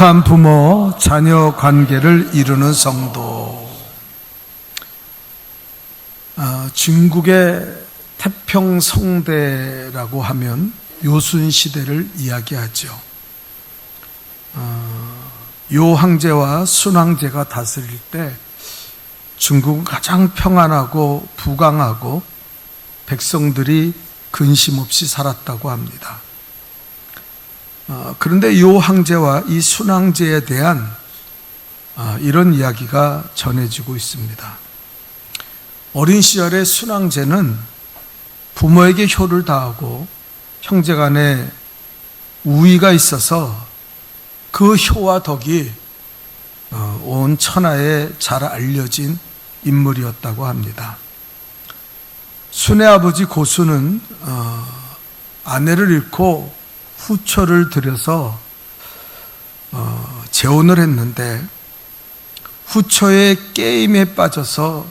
거룩한 부모, 자녀 관계를 이루는 성도. 중국의 태평성대라고 하면 요순시대를 이야기하죠. 요 황제와 순 황제가 다스릴 때 중국은 가장 평안하고 부강하고 백성들이 근심 없이 살았다고 합니다. 그런데 요 황제와 이 순 황제에 대한 이런 이야기가 전해지고 있습니다. 어린 시절에 순 황제는 부모에게 효를 다하고 형제간에 우위가 있어서 그 효와 덕이 온 천하에 잘 알려진 인물이었다고 합니다. 순의 아버지 고순은 아내를 잃고 후처를 들여서 재혼을 했는데 후처의 게임에 빠져서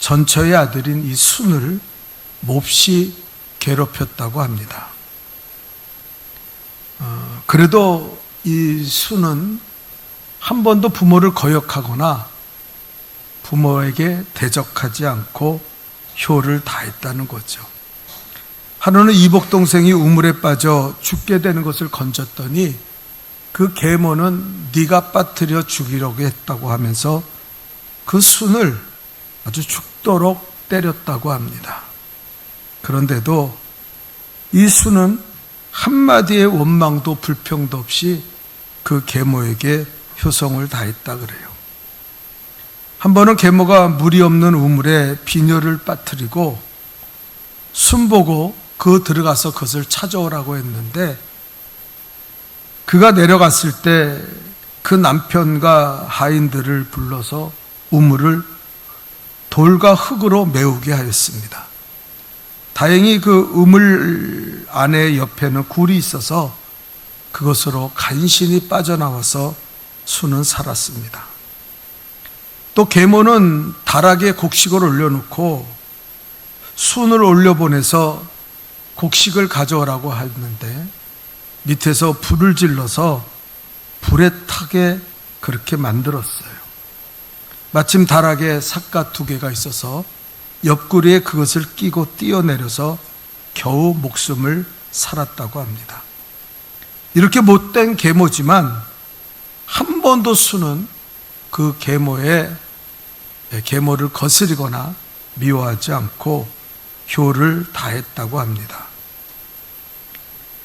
전처의 아들인 이 순을 몹시 괴롭혔다고 합니다. 그래도 이 순은 한 번도 부모를 거역하거나 부모에게 대적하지 않고 효를 다했다는 거죠. 하루는 이복 동생이 우물에 빠져 죽게 되는 것을 건졌더니 그 계모는 네가 빠뜨려 죽이려고 했다고 하면서 그 순을 아주 죽도록 때렸다고 합니다. 그런데도 이 순은 한마디의 원망도 불평도 없이 그 계모에게 효성을 다했다 그래요. 한 번은 계모가 물이 없는 우물에 비녀를 빠뜨리고 순 보고 들어가서 그것을 찾아오라고 했는데 그가 내려갔을 때 그 남편과 하인들을 불러서 우물을 돌과 흙으로 메우게 하였습니다. 다행히 그 우물 안에 옆에는 굴이 있어서 그것으로 간신히 빠져나와서 순은 살았습니다. 또 계모는 다락에 곡식을 올려놓고 순을 올려보내서 곡식을 가져오라고 했는데 밑에서 불을 질러서 불에 타게 그렇게 만들었어요. 마침 다락에 삿갓 2개가 있어서 옆구리에 그것을 끼고 뛰어내려서 겨우 목숨을 살았다고 합니다. 이렇게 못된 계모지만 한 번도 순은 그 계모를 거스리거나 미워하지 않고 효를 다했다고 합니다.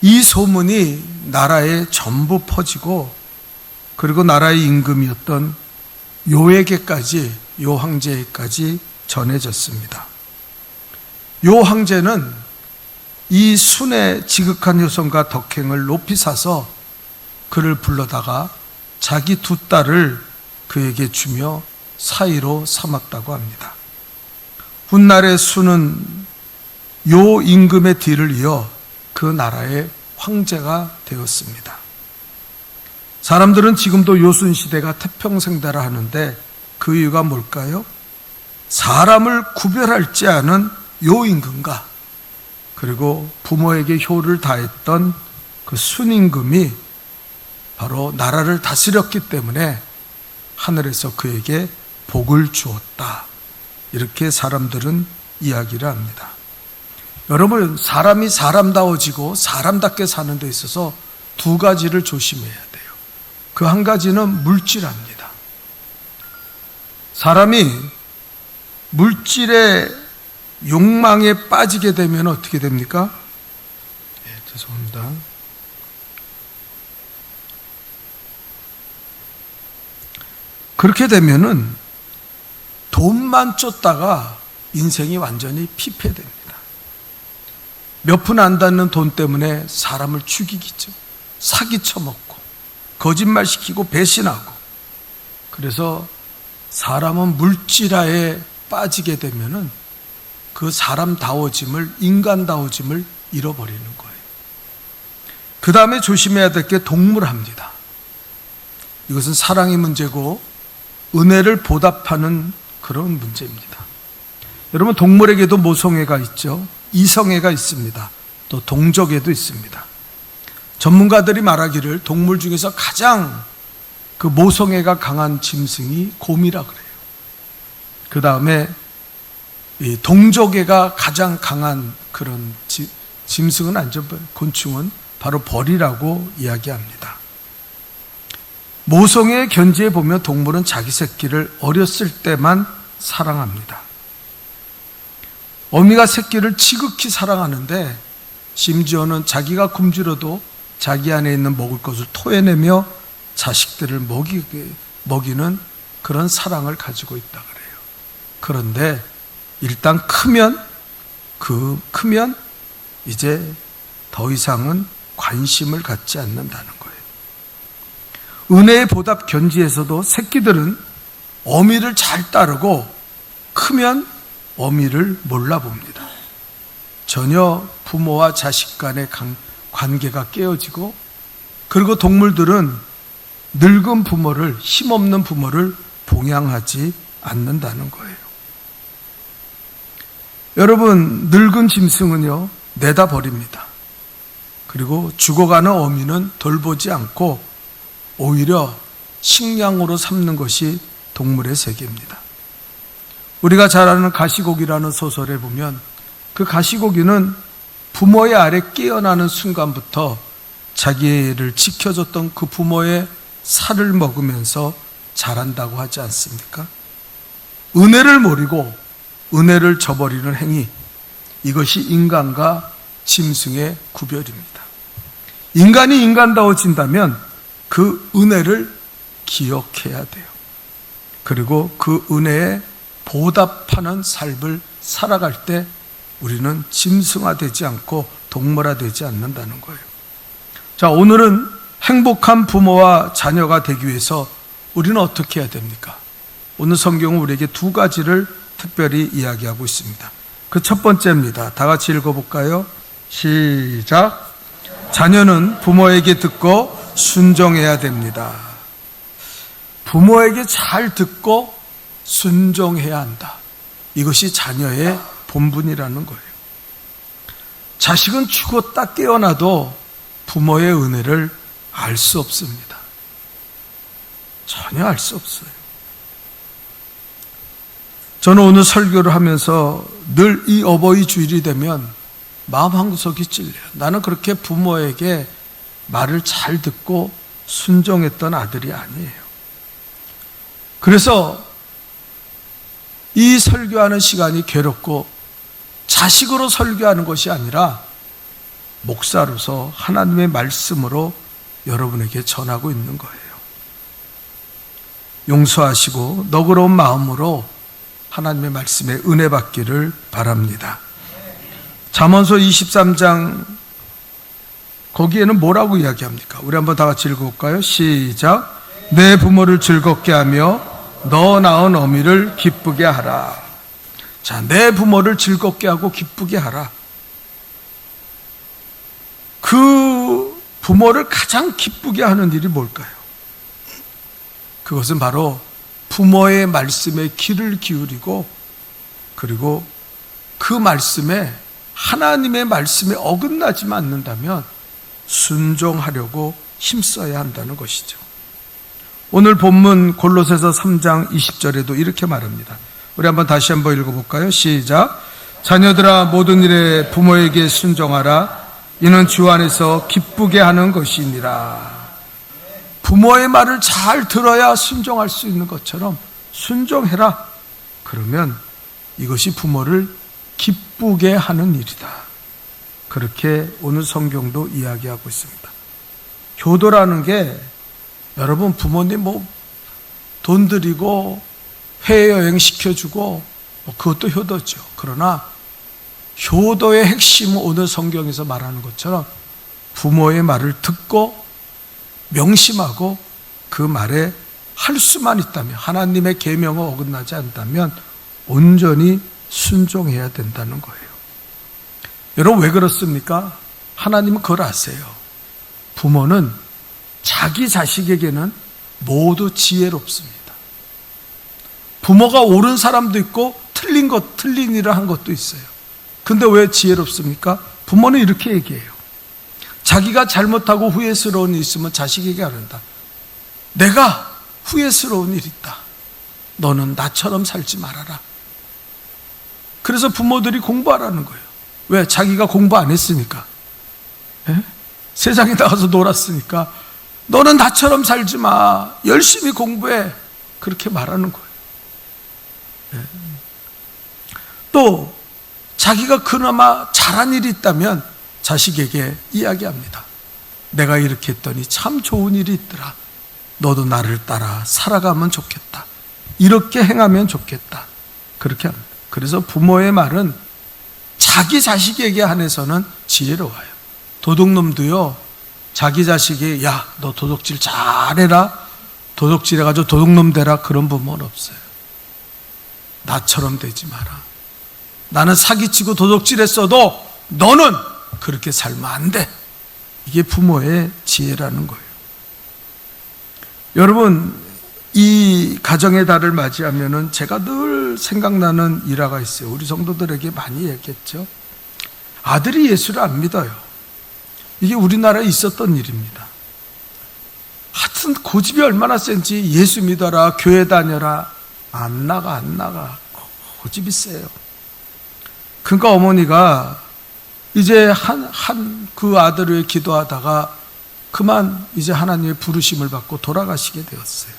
이 소문이 나라에 전부 퍼지고 그리고 나라의 임금이었던 요에게까지, 요 황제에까지 전해졌습니다. 요 황제는 이 순의 지극한 효성과 덕행을 높이 사서 그를 불러다가 자기 2딸을 그에게 주며 사위로 삼았다고 합니다. 훗날에 순은 요 임금의 뒤를 이어 그 나라의 황제가 되었습니다. 사람들은 지금도 요순 시대가 태평성대라 하는데 그 이유가 뭘까요? 사람을 구별할 줄 아는 요 임금과 그리고 부모에게 효를 다했던 그 순 임금이 바로 나라를 다스렸기 때문에 하늘에서 그에게 복을 주었다. 이렇게 사람들은 이야기를 합니다. 여러분, 사람이 사람다워지고 사람답게 사는 데 있어서 2가지를 조심해야 돼요. 그 한 가지는 물질합니다. 사람이 물질의 욕망에 빠지게 되면 어떻게 됩니까? 죄송합니다. 그렇게 되면은 돈만 쫓다가 인생이 완전히 피폐됩니다. 몇 푼 안 닿는 돈 때문에 사람을 죽이기죠. 사기쳐먹고 거짓말시키고 배신하고. 그래서 사람은 물질화에 빠지게 되면은 그 사람다워짐을, 인간다워짐을 잃어버리는 거예요. 그 다음에 조심해야 될 게 동물합니다. 이것은 사랑의 문제고 은혜를 보답하는 그런 문제입니다. 여러분, 동물에게도 모성애가 있죠. 이성애가 있습니다. 또 동적애도 있습니다. 전문가들이 말하기를 동물 중에서 가장 그 모성애가 강한 짐승이 곰이라 그래요. 그 다음에 이 동족애가 가장 강한 그런 짐승은 아니죠. 곤충은 바로 벌이라고 이야기합니다. 모성애의 견지에 보면 동물은 자기 새끼를 어렸을 때만 사랑합니다. 어미가 새끼를 지극히 사랑하는데 심지어는 자기가 굶주려도 자기 안에 있는 먹을 것을 토해내며 자식들을 먹이는 그런 사랑을 가지고 있다 그래요. 그런데 일단 크면 이제 더 이상은 관심을 갖지 않는다는 거예요. 은혜의 보답 견지에서도 새끼들은 어미를 잘 따르고 크면 어미를 몰라봅니다. 전혀 부모와 자식 간의 관계가 깨어지고, 그리고 동물들은 늙은 부모를, 힘없는 부모를 봉양하지 않는다는 거예요. 여러분, 늙은 짐승은요 내다 버립니다. 그리고 죽어가는 어미는 돌보지 않고 오히려 식량으로 삼는 것이 동물의 세계입니다. 우리가 잘 아는 가시고기라는 소설에 보면 그 가시고기는 부모의 아래 깨어나는 순간부터 자기를 지켜줬던 그 부모의 살을 먹으면서 자란다고 하지 않습니까? 은혜를 모르고 은혜를 저버리는 행위, 이것이 인간과 짐승의 구별입니다. 인간이 인간다워진다면 그 은혜를 기억해야 돼요. 그리고 그 은혜에 보답하는 삶을 살아갈 때 우리는 짐승화되지 않고 동물화되지 않는다는 거예요. 자, 오늘은 행복한 부모와 자녀가 되기 위해서 우리는 어떻게 해야 됩니까? 오늘 성경은 우리에게 두 가지를 특별히 이야기하고 있습니다. 그 첫 번째입니다. 다 같이 읽어볼까요? 시작. 자녀는 부모에게 듣고 순종해야 됩니다. 부모에게 잘 듣고 순종해야 한다. 이것이 자녀의 본분이라는 거예요. 자식은 죽었다 깨어나도 부모의 은혜를 알 수 없습니다. 전혀 알 수 없어요. 저는 오늘 설교를 하면서 늘 이 어버이 주일이 되면 마음 한구석이 찔려요. 나는 그렇게 부모에게 말을 잘 듣고 순종했던 아들이 아니에요. 그래서 이 설교하는 시간이 괴롭고 자식으로 설교하는 것이 아니라 목사로서 하나님의 말씀으로 여러분에게 전하고 있는 거예요. 용서하시고 너그러운 마음으로 하나님의 말씀에 은혜 받기를 바랍니다. 잠언서 23장 거기에는 뭐라고 이야기합니까? 우리 한번 다 같이 읽어볼까요? 시작. 내 부모를 즐겁게 하며 너 낳은 어미를 기쁘게 하라. 자, 내 부모를 즐겁게 하고 기쁘게 하라. 그 부모를 가장 기쁘게 하는 일이 뭘까요? 그것은 바로 부모의 말씀에 귀를 기울이고, 그리고 그 말씀에, 하나님의 말씀에 어긋나지만 않는다면 순종하려고 힘써야 한다는 것이죠. 오늘 본문 골로새서 3장 20절에도 이렇게 말합니다. 우리 다시 한번 읽어볼까요? 시작. 자녀들아 모든 일에 부모에게 순종하라. 이는 주 안에서 기쁘게 하는 것이니라. 부모의 말을 잘 들어야 순종할 수 있는 것처럼 순종해라. 그러면 이것이 부모를 기쁘게 하는 일이다. 그렇게 오늘 성경도 이야기하고 있습니다. 효도라는 게, 여러분 부모님 돈 들이고 해외여행 시켜주고 그것도 효도죠. 그러나 효도의 핵심은 오늘 성경에서 말하는 것처럼 부모의 말을 듣고 명심하고 그 말에 할 수만 있다면, 하나님의 계명을 어긋나지 않다면 온전히 순종해야 된다는 거예요. 여러분 왜 그렇습니까? 하나님은 그걸 아세요. 부모는 자기 자식에게는 모두 지혜롭습니다. 부모가 옳은 사람도 있고 틀린 일을 한 것도 있어요. 근데 왜 지혜롭습니까? 부모는 이렇게 얘기해요. 자기가 잘못하고 후회스러운 일 있으면 자식에게 하는다. 내가 후회스러운 일 있다. 너는 나처럼 살지 말아라. 그래서 부모들이 공부하라는 거예요. 왜? 자기가 공부 안 했으니까. 예? 세상에 나가서 놀았으니까 너는 나처럼 살지 마. 열심히 공부해. 그렇게 말하는 거예요. 예. 또 자기가 그나마 잘한 일이 있다면 자식에게 이야기합니다. 내가 이렇게 했더니 참 좋은 일이 있더라. 너도 나를 따라 살아가면 좋겠다. 이렇게 행하면 좋겠다. 그렇게 합니다. 그래서 부모의 말은 자기 자식에게 한해서는 지혜로워요. 도둑놈도요, 자기 자식이 야, 너 도둑질 잘해라, 도둑질해가지고 도둑놈 되라, 그런 부모는 없어요. 나처럼 되지 마라. 나는 사기치고 도둑질했어도 너는 그렇게 살면 안 돼. 이게 부모의 지혜라는 거예요. 여러분, 이 가정의 달을 맞이하면은 제가 늘 생각나는 일화가 있어요. 우리 성도들에게 많이 얘기했죠. 아들이 예수를 안 믿어요. 이게 우리나라에 있었던 일입니다. 하여튼 고집이 얼마나 센지 예수 믿어라, 교회 다녀라, 안 나가. 고집이 세요. 그러니까 어머니가 이제 그 아들을 위해 기도하다가 그만 이제 하나님의 부르심을 받고 돌아가시게 되었어요.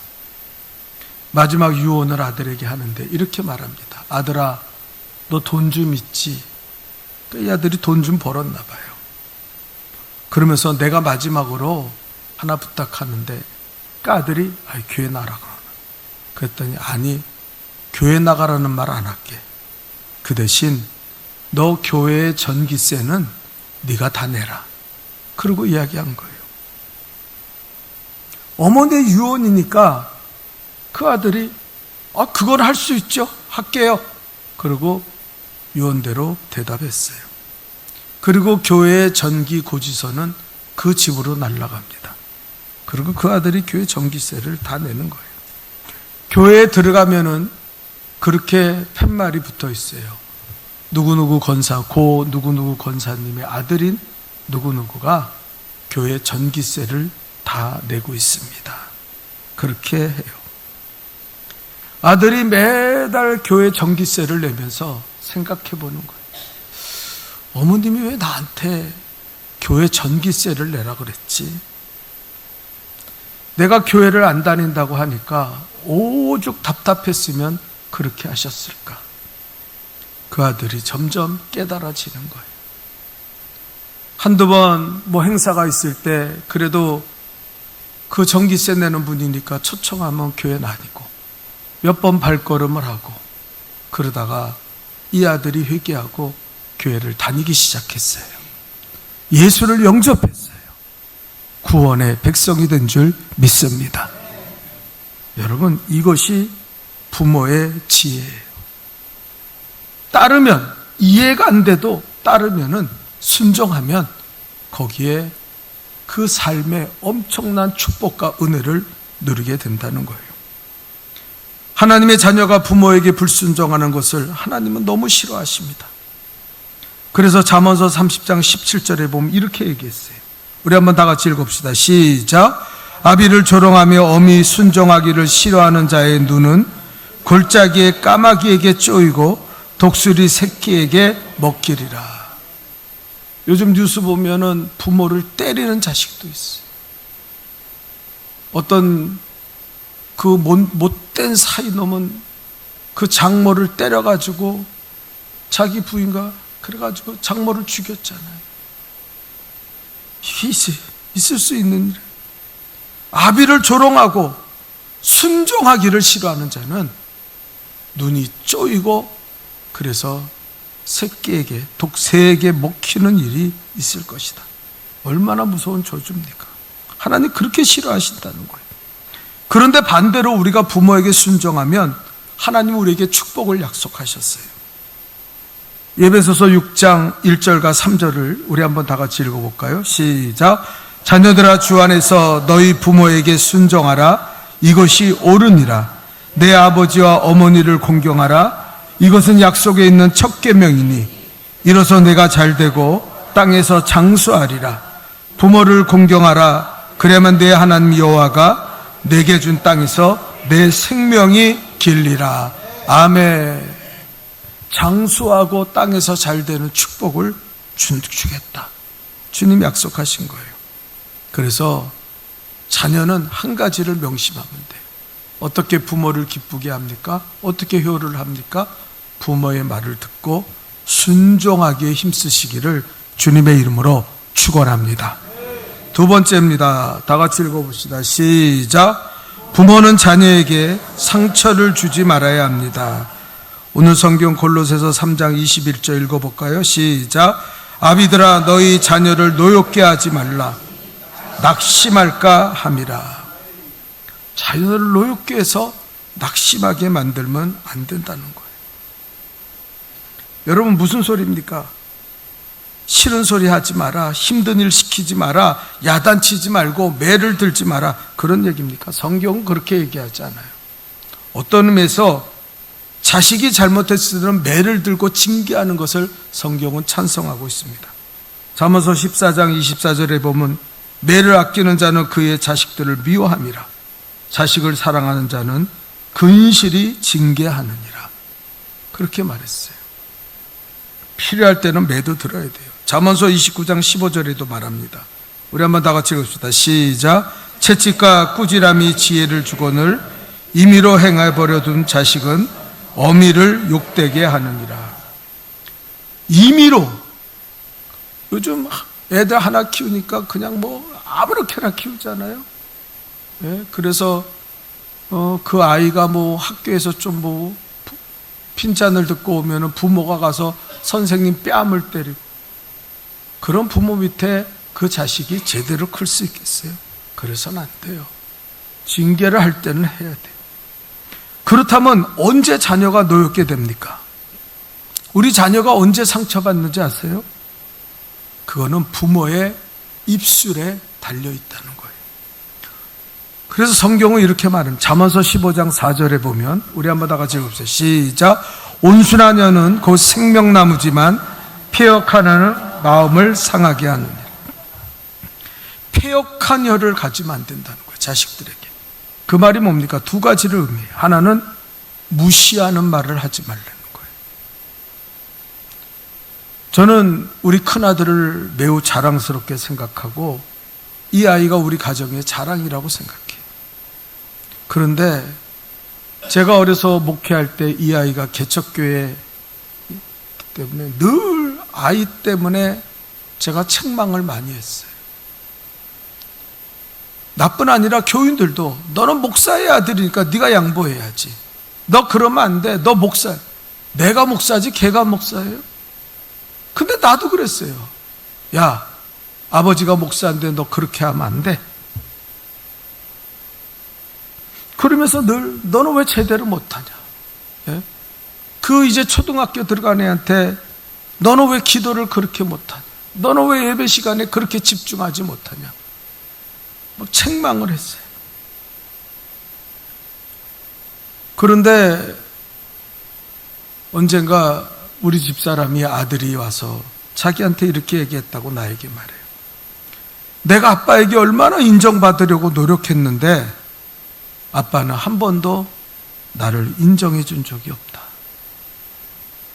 마지막 유언을 아들에게 하는데 이렇게 말합니다. 아들아, 너 돈 좀 있지? 이 아들이 돈 좀 벌었나 봐요. 그러면서 내가 마지막으로 하나 부탁하는데, 그 아들이 교회 나가라. 그랬더니 아니, 교회 나가라는 말 안 할게. 그 대신 너 교회의 전기세는 네가 다 내라. 그러고 이야기한 거예요. 어머니의 유언이니까 그 아들이 그걸 할 수 있죠. 할게요. 그리고 유언대로 대답했어요. 그리고 교회의 전기 고지서는 그 집으로 날아갑니다. 그리고 그 아들이 교회 전기세를 다 내는 거예요. 교회에 들어가면은 그렇게 팻말이 붙어 있어요. 누구누구 권사, 고 누구누구 권사님의 아들인 누구누구가 교회 전기세를 다 내고 있습니다. 그렇게 해요. 아들이 매달 교회 전기세를 내면서 생각해 보는 거예요. 어머님이 왜 나한테 교회 전기세를 내라 그랬지? 내가 교회를 안 다닌다고 하니까 오죽 답답했으면 그렇게 하셨을까? 그 아들이 점점 깨달아지는 거예요. 한두 번 행사가 있을 때 그래도 그 전기세 내는 분이니까 초청하면 교회는 아니고 몇 번 발걸음을 하고, 그러다가 이 아들이 회개하고 교회를 다니기 시작했어요. 예수를 영접했어요. 구원의 백성이 된 줄 믿습니다. 여러분, 이것이 부모의 지혜예요. 따르면, 이해가 안 돼도 따르면은, 순종하면 거기에 그 삶의 엄청난 축복과 은혜를 누리게 된다는 거예요. 하나님의 자녀가 부모에게 불순종하는 것을 하나님은 너무 싫어하십니다. 그래서 잠언서 30장 17절에 보면 이렇게 얘기했어요. 우리 한번 다 같이 읽읍시다. 시작. 아비를 조롱하며 어미 순종하기를 싫어하는 자의 눈은 골짜기의 까마귀에게 쪼이고 독수리 새끼에게 먹히리라. 요즘 뉴스 보면은 부모를 때리는 자식도 있어요. 어떤 그 못된 사이놈은 그 장모를 때려가지고 자기 부인과 그래가지고 장모를 죽였잖아요. 이게 있을 수 있는 일. 아비를 조롱하고 순종하기를 싫어하는 자는 눈이 쪼이고 그래서 새끼에게, 독새에게 먹히는 일이 있을 것이다. 얼마나 무서운 저주입니까? 하나님 그렇게 싫어하신다는 거예요. 그런데 반대로 우리가 부모에게 순종하면 하나님 우리에게 축복을 약속하셨어요. 에베소서 6장 1절과 3절을 우리 한번 다 같이 읽어볼까요? 시작. 자녀들아, 주 안에서 너희 부모에게 순종하라. 이것이 옳으니라. 내 아버지와 어머니를 공경하라. 이것은 약속에 있는 첫 계명이니 이로써 내가 잘되고 땅에서 장수하리라. 부모를 공경하라. 그래야만 내 하나님 여호와가 내게 준 땅에서 내 생명이 길리라. 아멘. 장수하고 땅에서 잘 되는 축복을 주겠다. 주님 약속하신 거예요. 그래서 자녀는 한 가지를 명심하면 돼요. 어떻게 부모를 기쁘게 합니까? 어떻게 효를 합니까? 부모의 말을 듣고 순종하기에 힘쓰시기를 주님의 이름으로 축원합니다. 두 번째입니다. 다 같이 읽어봅시다. 시작. 부모는 자녀에게 상처를 주지 말아야 합니다. 오늘 성경 골로새서 3장 21절 읽어볼까요? 시작. 아비들아 너희 자녀를 노엽게 하지 말라. 낙심할까 함이라. 자녀를 노엽게 해서 낙심하게 만들면 안 된다는 거예요. 여러분 무슨 소리입니까? 싫은 소리 하지 마라, 힘든 일 시키지 마라, 야단치지 말고 매를 들지 마라, 그런 얘기입니까? 성경은 그렇게 얘기하지 않아요. 어떤 의미에서 자식이 잘못했을 때는 매를 들고 징계하는 것을 성경은 찬성하고 있습니다. 잠언서 14장 24절에 보면 매를 아끼는 자는 그의 자식들을 미워함이라. 자식을 사랑하는 자는 근실히 징계하느니라. 그렇게 말했어요. 필요할 때는 매도 들어야 돼요. 잠언서 29장 15절에도 말합니다. 우리 한번 다 같이 읽읍시다. 시작. 채찍과 꾸지람이 지혜를 주거늘 임의로 행해 버려둔 자식은 어미를 욕되게 하느니라. 임의로. 요즘 애들 하나 키우니까 그냥 아무렇게나 키우잖아요. 예? 그래서 그 아이가 학교에서 좀 핀잔을 듣고 오면은 부모가 가서 선생님 뺨을 때리고, 그런 부모 밑에 그 자식이 제대로 클 수 있겠어요? 그래서는 안 돼요. 징계를 할 때는 해야 돼요. 그렇다면 언제 자녀가 노엽게 됩니까? 우리 자녀가 언제 상처받는지 아세요? 그거는 부모의 입술에 달려있다는 거예요. 그래서 성경은 이렇게 말합니다. 잠언서 15장 4절에 보면, 우리 한번 다 같이 읽읍시다. 시작. 온순한 혀는 곧 생명나무지만 패역한 혀는 마음을 상하게 하느니라. 패역한 혀를 가지면 안 된다는 거예요, 자식들에게. 그 말이 뭡니까? 두 가지를 의미해요. 하나는 무시하는 말을 하지 말라는 거예요. 저는 우리 큰아들을 매우 자랑스럽게 생각하고 이 아이가 우리 가정의 자랑이라고 생각해요. 그런데 제가 어려서 목회할 때 이 아이가 개척교회 때문에 늘 아이 때문에 제가 책망을 많이 했어요. 나뿐 아니라 교인들도 너는 목사의 아들이니까 네가 양보해야지. 너 그러면 안 돼. 너 목사야. 내가 목사지 걔가 목사예요? 근데 나도 그랬어요. 야, 아버지가 목사인데 너 그렇게 하면 안 돼. 그러면서 늘 너는 왜 제대로 못하냐. 예? 그 이제 초등학교 들어간 애한테 너는 왜 기도를 그렇게 못하냐. 너는 왜 예배 시간에 그렇게 집중하지 못하냐. 책망을 했어요. 그런데 언젠가 우리 집사람이 아들이 와서 자기한테 이렇게 얘기했다고 나에게 말해요. 내가 아빠에게 얼마나 인정받으려고 노력했는데 아빠는 한 번도 나를 인정해 준 적이 없다.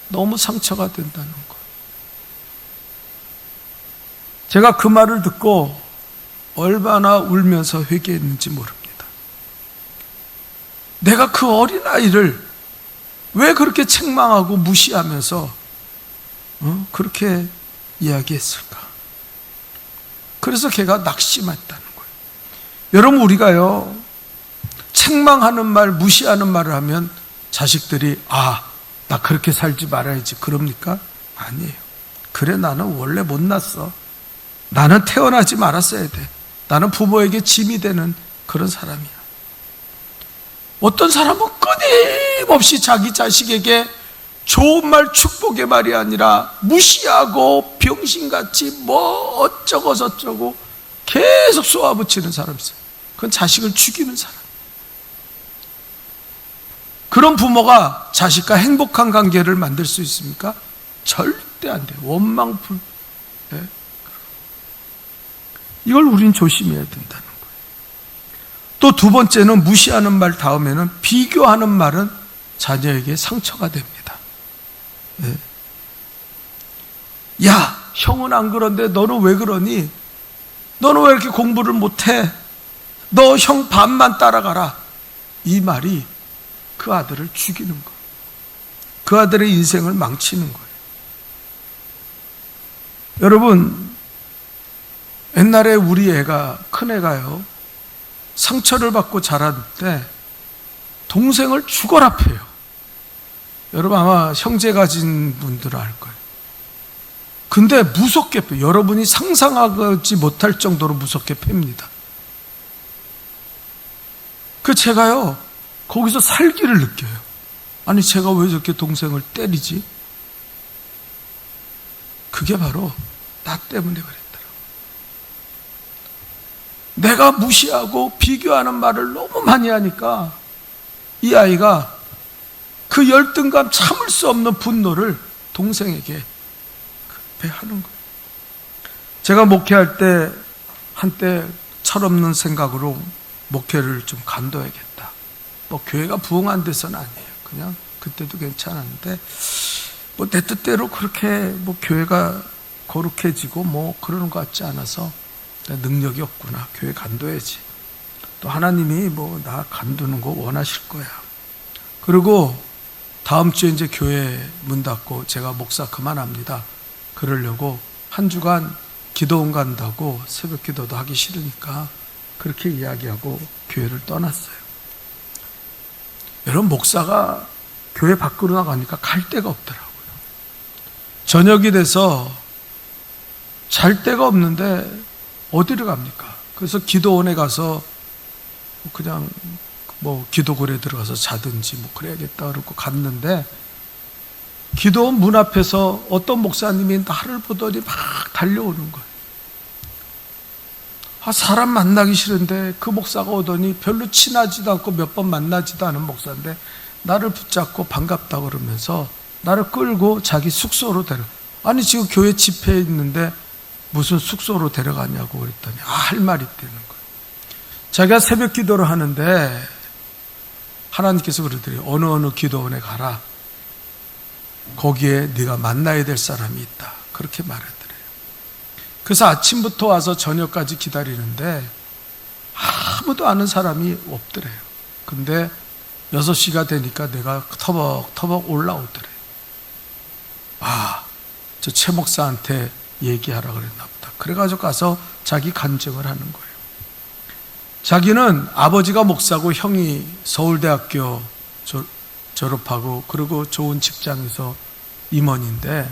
너무 상처가 된다는 거. 제가 그 말을 듣고 얼마나 울면서 회개했는지 모릅니다. 내가 그 어린아이를 왜 그렇게 책망하고 무시하면서 그렇게 이야기했을까? 그래서 걔가 낙심했다는 거예요. 여러분, 우리가요 책망하는 말, 무시하는 말을 하면 자식들이 나 그렇게 살지 말아야지 그럽니까? 아니에요. 그래, 나는 원래 못났어. 나는 태어나지 말았어야 돼. 나는 부모에게 짐이 되는 그런 사람이야. 어떤 사람은 끊임없이 자기 자식에게 좋은 말, 축복의 말이 아니라 무시하고 병신같이 어쩌고 저쩌고 계속 쏘아붙이는 사람이 있어요. 그건 자식을 죽이는 사람. 그런 부모가 자식과 행복한 관계를 만들 수 있습니까? 절대 안 돼요. 원망불. 네? 이걸 우린 조심해야 된다는 거예요. 또 두 번째는 무시하는 말 다음에는 비교하는 말은 자녀에게 상처가 됩니다. 네. 야, 형은 안 그런데 너는 왜 그러니? 너는 왜 이렇게 공부를 못해? 너 형 반만 따라가라. 이 말이 그 아들을 죽이는 거예요. 그 아들의 인생을 망치는 거예요. 여러분, 옛날에 우리 애가, 큰 애가요, 상처를 받고 자랄 때 동생을 죽어라 패요. 여러분 아마 형제 가진 분들은 알 거예요. 근데 무섭게 패요. 여러분이 상상하지 못할 정도로 무섭게 팹니다. 제가요, 거기서 살기를 느껴요. 아니, 제가 왜 저렇게 동생을 때리지? 그게 바로 나 때문에 그랬더라고요. 내가 무시하고 비교하는 말을 너무 많이 하니까 이 아이가 그 열등감, 참을 수 없는 분노를 동생에게 배하는 거예요. 제가 목회할 때 한때 철없는 생각으로 목회를 좀 간둬야겠다. 교회가 부흥한 데서는 아니에요. 그냥 그때도 괜찮았는데 내 뜻대로 그렇게 교회가 거룩해지고 그러는 것 같지 않아서 능력이 없구나. 교회 간둬야지. 또 하나님이 나 간두는 거 원하실 거야. 그리고 다음 주에 이제 교회 문 닫고 제가 목사 그만합니다. 그러려고 한 주간 기도원 간다고 새벽 기도도 하기 싫으니까 그렇게 이야기하고 교회를 떠났어요. 여러분, 목사가 교회 밖으로 나가니까 갈 데가 없더라고요. 저녁이 돼서 잘 데가 없는데 어디를 갑니까? 그래서 기도원에 가서 그냥 기도굴에 들어가서 자든지 그래야겠다 그러고 갔는데 기도원 문 앞에서 어떤 목사님이 나를 보더니 막 달려오는 거예요. 사람 만나기 싫은데 그 목사가 오더니 별로 친하지도 않고 몇 번 만나지도 않은 목사인데 나를 붙잡고 반갑다 그러면서 나를 끌고 자기 숙소로 아니 지금 교회 집회에 있는데 무슨 숙소로 데려가냐고 그랬더니 할 말이 있다는 거예요. 자기가 새벽 기도를 하는데 하나님께서 그러더래요. 어느 기도원에 가라. 거기에 네가 만나야 될 사람이 있다. 그렇게 말하더래요. 그래서 아침부터 와서 저녁까지 기다리는데 아무도 아는 사람이 없더래요. 근데 6시가 되니까 내가 터벅터벅 올라오더래요. 저 최 목사한테 얘기하라 그랬나 보다. 그래가지고 가서 자기 간증을 하는 거예요. 자기는 아버지가 목사고 형이 서울대학교 졸업하고 그리고 좋은 직장에서 임원인데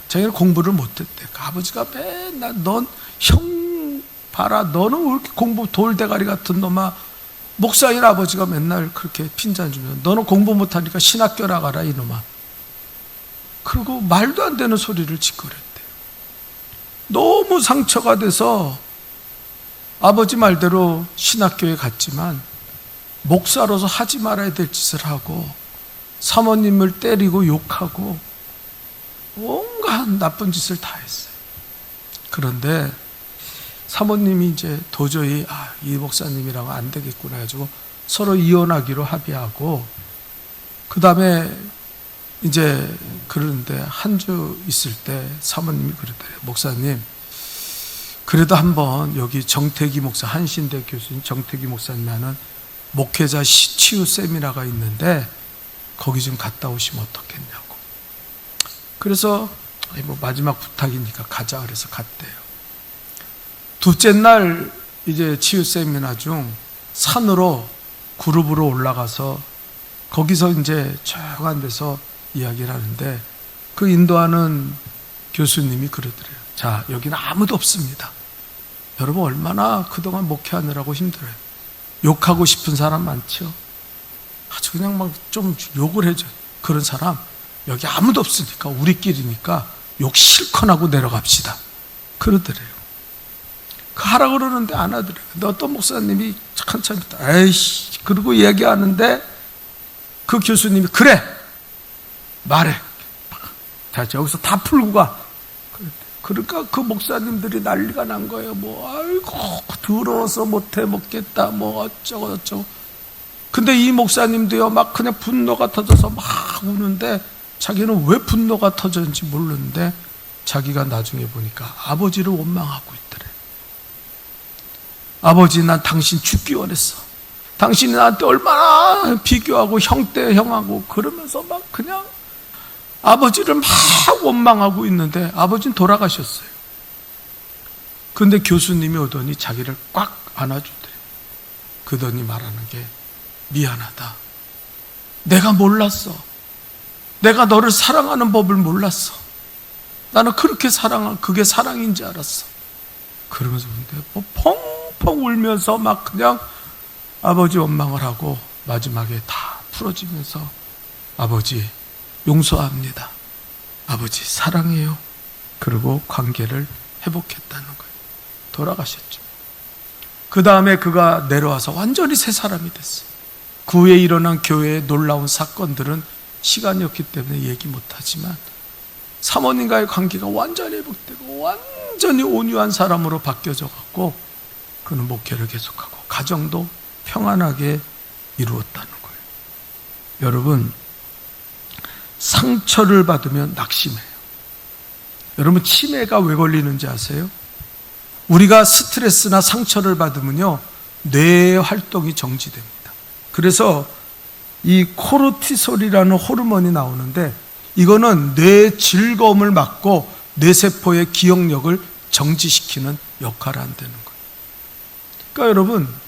자기는 공부를 못했대. 아버지가 맨날 넌 형 봐라. 너는 왜 이렇게 공부 돌대가리 같은 놈아. 목사인 아버지가 맨날 그렇게 핀잔 주면 너는 공부 못하니까 신학교 나가라 이놈아. 그리고 말도 안 되는 소리를 짓거렸대. 너무 상처가 돼서 아버지 말대로 신학교에 갔지만 목사로서 하지 말아야 될 짓을 하고 사모님을 때리고 욕하고 온갖 나쁜 짓을 다 했어요. 그런데 사모님이 이제 도저히 이 목사님이랑 안 되겠구나 해가지고 서로 이혼하기로 합의하고 그 다음에 이제 그러는데 한 주 있을 때 사모님이 그러더래요. 목사님, 그래도 한번 여기 정태기 목사, 한신대 교수님 정태기 목사님 하는 목회자 치유 세미나가 있는데 거기 좀 갔다 오시면 어떻겠냐고. 그래서 마지막 부탁이니까 가자 그래서 갔대요. 둘째 날 이제 치유 세미나 중 산으로 그룹으로 올라가서 거기서 이제 조용한 데서 이야기를 하는데 그 인도하는 교수님이 그러더래요. 자, 여기는 아무도 없습니다. 여러분 얼마나 그동안 목회하느라고 힘들어요. 욕하고 싶은 사람 많죠. 아주 그냥 막 좀 욕을 해줘. 그런 사람 여기 아무도 없으니까 우리끼리니까 욕 실컷 하고 내려갑시다. 그러더래요. 하라 그러는데 안 하더래요. 근데 어떤 목사님이 한참 에이씨 그러고 얘기하는데 그 교수님이 그래 말해. 자, 여기서 다 풀고 가. 그러니까 그 목사님들이 난리가 난 거예요. 아이고, 더러워서 못해 먹겠다, 어쩌고 저쩌고. 근데 이 목사님도요, 막 그냥 분노가 터져서 막 우는데, 자기는 왜 분노가 터졌는지 모르는데, 자기가 나중에 보니까 아버지를 원망하고 있더래. 아버지, 난 당신 죽기 원했어. 당신이 나한테 얼마나 비교하고 형 때 형하고 그러면서 막 그냥 아버지를 막 원망하고 있는데 아버지는 돌아가셨어요. 근데 교수님이 오더니 자기를 꽉 안아주더래. 그러더니 말하는 게, 미안하다. 내가 몰랐어. 내가 너를 사랑하는 법을 몰랐어. 나는 그렇게 그게 사랑인지 알았어. 그러면서 근데 펑펑 울면서 막 그냥 아버지 원망을 하고 마지막에 다 풀어지면서, 아버지 용서합니다. 아버지 사랑해요. 그리고 관계를 회복했다는 거예요. 돌아가셨죠. 그 다음에 그가 내려와서 완전히 새 사람이 됐어요. 그 후에 일어난 교회의 놀라운 사건들은 시간이 없기 때문에 얘기 못하지만, 사모님과의 관계가 완전히 회복되고 완전히 온유한 사람으로 바뀌어져 갖고 그는 목회를 계속하고 가정도 평안하게 이루었다는 거예요. 여러분, 상처를 받으면 낙심해요. 여러분, 치매가 왜 걸리는지 아세요? 우리가 스트레스나 상처를 받으면요, 뇌의 활동이 정지됩니다. 그래서 이 코르티솔이라는 호르몬이 나오는데, 이거는 뇌의 즐거움을 막고 뇌세포의 기억력을 정지시키는 역할을 한다는 거예요. 그러니까 여러분,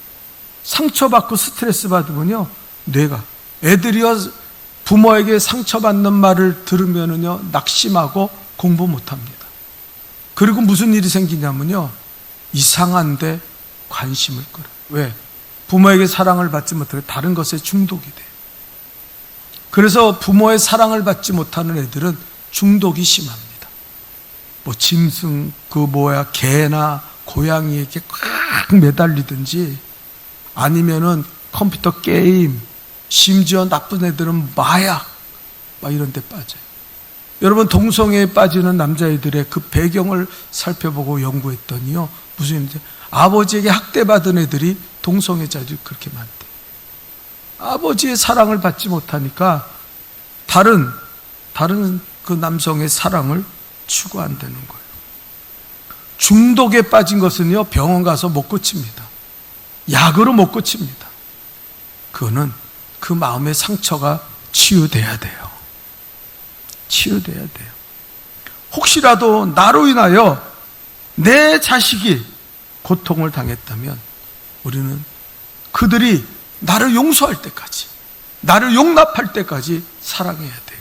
상처받고 스트레스 받으면요, 뇌가, 애들이요, 부모에게 상처받는 말을 들으면은요, 낙심하고 공부 못합니다. 그리고 무슨 일이 생기냐면요, 이상한데 관심을 끌어요. 왜? 부모에게 사랑을 받지 못하고 다른 것에 중독이 돼요. 그래서 부모의 사랑을 받지 못하는 애들은 중독이 심합니다. 짐승, 개나 고양이에게 꽉 매달리든지, 아니면은 컴퓨터 게임, 심지어 나쁜 애들은 마약, 이런 데 빠져요. 여러분, 동성애에 빠지는 남자애들의 그 배경을 살펴보고 연구했더니요, 무슨 일인지, 아버지에게 학대받은 애들이 동성애자들이 그렇게 많대요. 아버지의 사랑을 받지 못하니까 다른 그 남성의 사랑을 추구한다는 거예요. 중독에 빠진 것은요, 병원 가서 못 고칩니다. 약으로 못 고칩니다. 그거는 그 마음의 상처가 치유돼야 돼요. 치유돼야 돼요. 혹시라도 나로 인하여 내 자식이 고통을 당했다면 우리는 그들이 나를 용서할 때까지, 나를 용납할 때까지 사랑해야 돼요.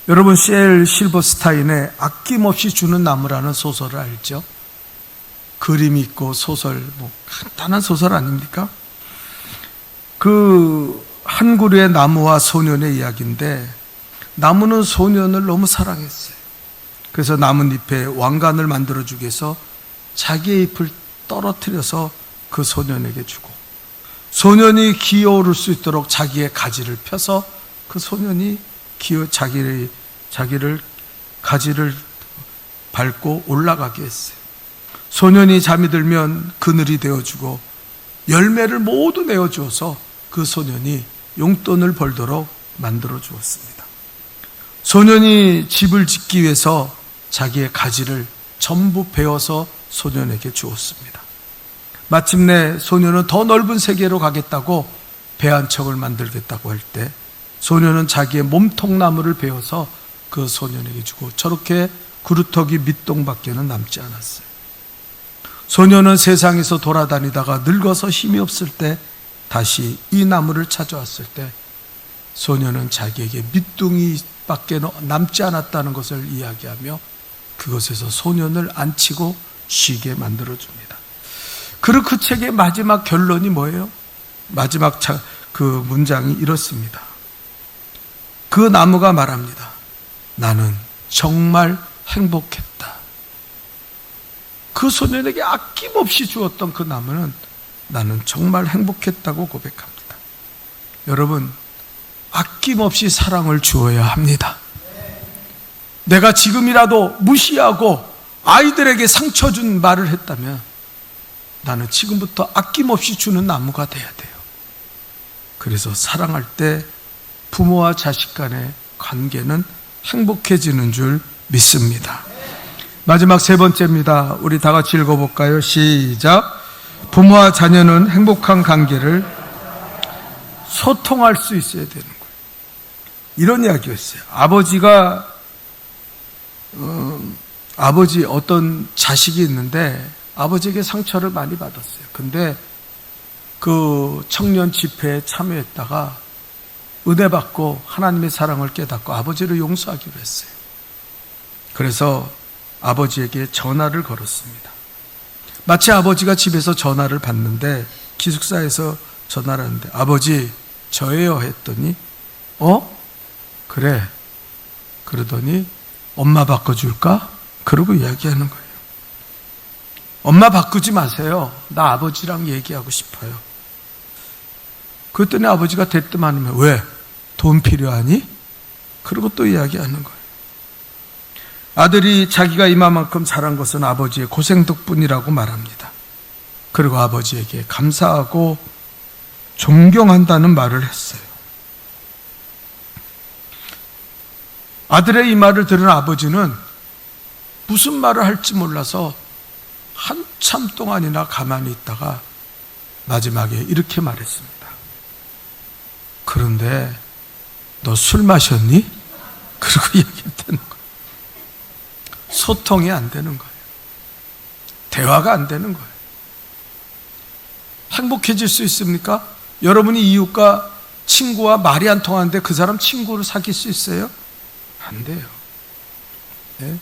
여러분, C.L. 실버스타인의 아낌없이 주는 나무라는 소설을 알죠? 그림이 있고 소설, 간단한 소설 아닙니까? 그 한 그루의 나무와 소년의 이야기인데, 나무는 소년을 너무 사랑했어요. 그래서 나뭇잎에 왕관을 만들어주기 위해서 자기의 잎을 떨어뜨려서 그 소년에게 주고, 소년이 기어오를 수 있도록 자기의 가지를 펴서 그 소년이 자기를 가지를 밟고 올라가게 했어요. 소년이 잠이 들면 그늘이 되어주고 열매를 모두 내어주어서 그 소년이 용돈을 벌도록 만들어 주었습니다. 소년이 집을 짓기 위해서 자기의 가지를 전부 베어서 소년에게 주었습니다. 마침내 소년은 더 넓은 세계로 가겠다고 배 한 척을 만들겠다고 할 때, 소년은 자기의 몸통나무를 베어서 그 소년에게 주고, 저렇게 그루터기 밑동밖에는 남지 않았어요. 소년은 세상에서 돌아다니다가 늙어서 힘이 없을 때 다시 이 나무를 찾아왔을 때, 소년은 자기에게 밑둥이밖에 남지 않았다는 것을 이야기하며 그것에서 소년을 안치고 쉬게 만들어줍니다. 그리고 그 책의 마지막 결론이 뭐예요? 마지막 그 문장이 이렇습니다. 그 나무가 말합니다. 나는 정말 행복했다. 그 소년에게 아낌없이 주었던 그 나무는 나는 정말 행복했다고 고백합니다. 여러분, 아낌없이 사랑을 주어야 합니다. 내가 지금이라도 무시하고 아이들에게 상처 준 말을 했다면 나는 지금부터 아낌없이 주는 나무가 돼야 돼요. 그래서 사랑할 때 부모와 자식 간의 관계는 행복해지는 줄 믿습니다. 마지막 세 번째입니다. 우리 다 같이 읽어볼까요? 시작. 부모와 자녀는 행복한 관계를 소통할 수 있어야 되는 거예요. 이런 이야기였어요. 아버지 어떤 자식이 있는데 아버지에게 상처를 많이 받았어요. 근데 그 청년 집회에 참여했다가 은혜 받고 하나님의 사랑을 깨닫고 아버지를 용서하기로 했어요. 그래서 아버지에게 전화를 걸었습니다. 마치 아버지가 집에서 전화를 받는데 기숙사에서 전화를 하는데 아버지 저예요 했더니 그래 그러더니 엄마 바꿔줄까? 그러고 이야기하는 거예요. 엄마 바꾸지 마세요. 나 아버지랑 얘기하고 싶어요. 그랬더니 아버지가 대뜸 않으면 왜? 돈 필요하니? 그러고 또 이야기하는 거예요. 아들이 자기가 이만큼 잘한 것은 아버지의 고생 덕분이라고 말합니다. 그리고 아버지에게 감사하고 존경한다는 말을 했어요. 아들의 이 말을 들은 아버지는 무슨 말을 할지 몰라서 한참 동안이나 가만히 있다가 마지막에 이렇게 말했습니다. 그런데 너 술 마셨니? 그러고 이야기했다는 거예요. 소통이 안 되는 거예요. 대화가 안 되는 거예요. 행복해질 수 있습니까? 여러분이 이웃과 친구와 말이 안 통하는데 그 사람 친구를 사귈 수 있어요? 안 돼요. 네?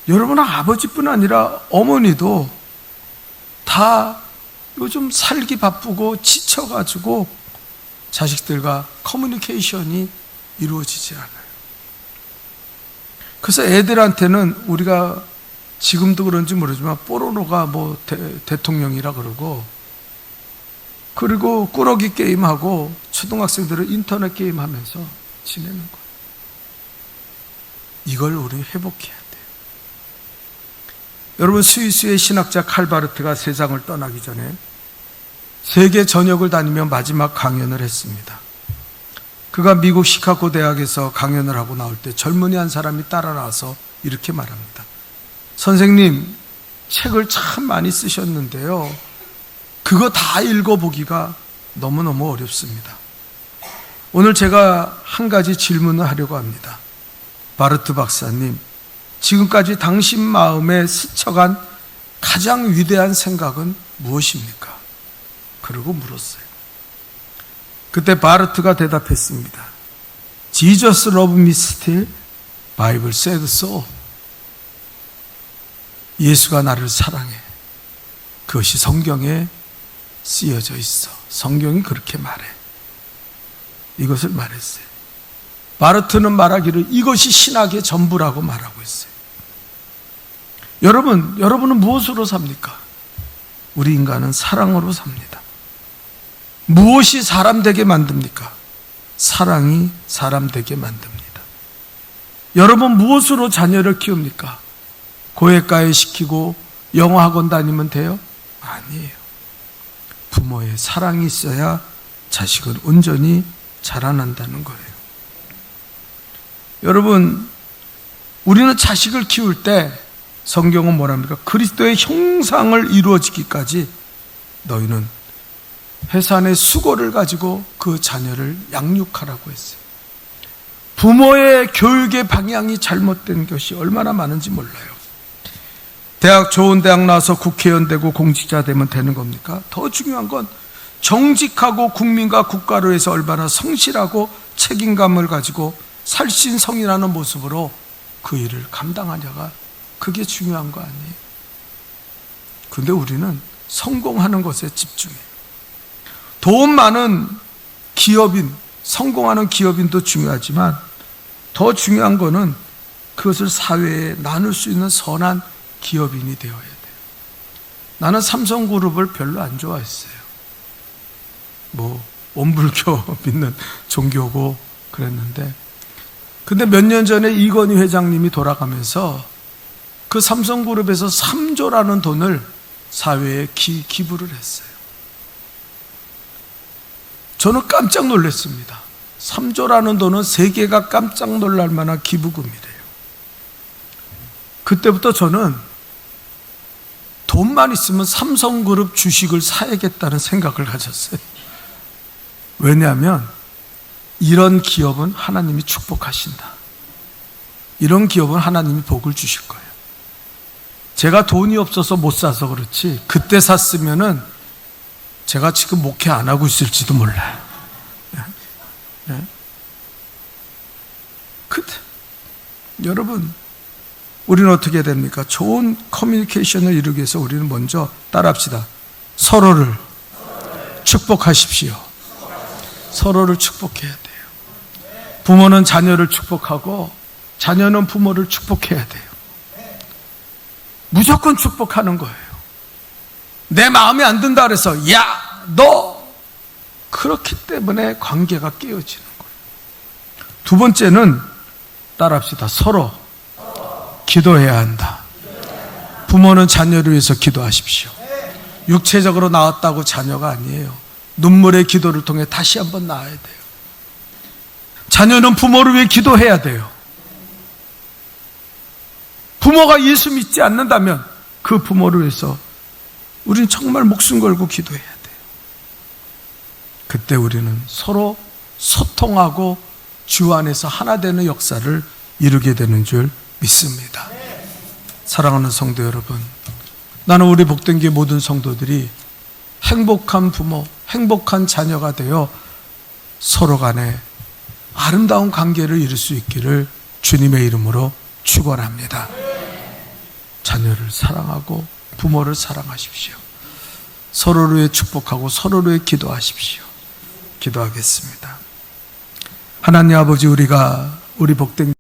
여러분 아버지뿐 아니라 어머니도 다 요즘 살기 바쁘고 지쳐가지고 자식들과 커뮤니케이션이 이루어지지 않아요. 그래서 애들한테는 우리가 지금도 그런지 모르지만 뽀로로가 대통령이라 그러고 그리고 꾸러기 게임하고 초등학생들은 인터넷 게임하면서 지내는 거예요. 이걸 우리 회복해야 돼요. 여러분 스위스의 신학자 칼바르트가 세상을 떠나기 전에 세계 전역을 다니며 마지막 강연을 했습니다. 그가 미국 시카고 대학에서 강연을 하고 나올 때 젊은이 한 사람이 따라 나와서 이렇게 말합니다. 선생님, 책을 참 많이 쓰셨는데요. 그거 다 읽어보기가 너무너무 어렵습니다. 오늘 제가 한 가지 질문을 하려고 합니다. 바르트 박사님, 지금까지 당신 마음에 스쳐간 가장 위대한 생각은 무엇입니까? 그러고 물었어요. 그때 바르트가 대답했습니다. Jesus loved me still, Bible said so. 예수가 나를 사랑해. 그것이 성경에 쓰여져 있어. 성경이 그렇게 말해. 이것을 말했어요. 바르트는 말하기를 이것이 신학의 전부라고 말하고 있어요. 여러분은 무엇으로 삽니까? 우리 인간은 사랑으로 삽니다. 무엇이 사람 되게 만듭니까? 사랑이 사람 되게 만듭니다. 여러분 무엇으로 자녀를 키웁니까? 고액가에 시키고 영어 학원 다니면 돼요? 아니에요. 부모의 사랑이 있어야 자식은 온전히 자라난다는 거예요. 여러분, 우리는 자식을 키울 때 성경은 뭐랍니까? 그리스도의 형상을 이루어지기까지 너희는 해산의 수고를 가지고 그 자녀를 양육하라고 했어요. 부모의 교육의 방향이 잘못된 것이 얼마나 많은지 몰라요. 좋은 대학 나와서 국회의원 되고 공직자 되면 되는 겁니까? 더 중요한 건 정직하고 국민과 국가를 위해서 얼마나 성실하고 책임감을 가지고 살신성인하는 모습으로 그 일을 감당하냐가 그게 중요한 거 아니에요. 그런데 우리는 성공하는 것에 집중해요. 돈 많은 기업인, 성공하는 기업인도 중요하지만 더 중요한 거는 그것을 사회에 나눌 수 있는 선한 기업인이 되어야 돼요. 나는 삼성그룹을 별로 안 좋아했어요. 원불교 믿는 종교고 그랬는데 근데 몇 년 전에 이건희 회장님이 돌아가면서 그 삼성그룹에서 3조라는 돈을 사회에 기부를 했어요. 저는 깜짝 놀랐습니다. 3조라는 돈은 세계가 깜짝 놀랄 만한 기부금이래요. 그때부터 저는 돈만 있으면 삼성그룹 주식을 사야겠다는 생각을 가졌어요. 왜냐하면 이런 기업은 하나님이 축복하신다. 이런 기업은 하나님이 복을 주실 거예요. 제가 돈이 없어서 못 사서 그렇지 그때 샀으면은 제가 지금 목회 안 하고 있을지도 몰라요. 그때 여러분, 우리는 어떻게 됩니까? 좋은 커뮤니케이션을 이루기 위해서 우리는 먼저 따라합시다. 서로를 축복하십시오. 서로를 축복해야 돼요. 부모는 자녀를 축복하고 자녀는 부모를 축복해야 돼요. 무조건 축복하는 거예요. 내 마음에 안 든다 그래서 야, 너! 그렇기 때문에 관계가 깨어지는 거예요. 두 번째는 따라합시다. 서로 기도해야 한다. 부모는 자녀를 위해서 기도하십시오. 육체적으로 낳았다고 자녀가 아니에요. 눈물의 기도를 통해 다시 한번 낳아야 돼요. 자녀는 부모를 위해 기도해야 돼요. 부모가 예수 믿지 않는다면 그 부모를 위해서 우리는 정말 목숨 걸고 기도해야 돼요. 그때 우리는 서로 소통하고 주 안에서 하나 되는 역사를 이루게 되는 줄 믿습니다. 사랑하는 성도 여러분, 나는 우리 복된교회 모든 성도들이 행복한 부모, 행복한 자녀가 되어 서로 간에 아름다운 관계를 이룰 수 있기를 주님의 이름으로 축원합니다. 자녀를 사랑하고 부모를 사랑하십시오. 서로를 위해 축복하고 서로를 위해 기도하십시오. 기도하겠습니다. 하나님 아버지, 우리가 우리 복된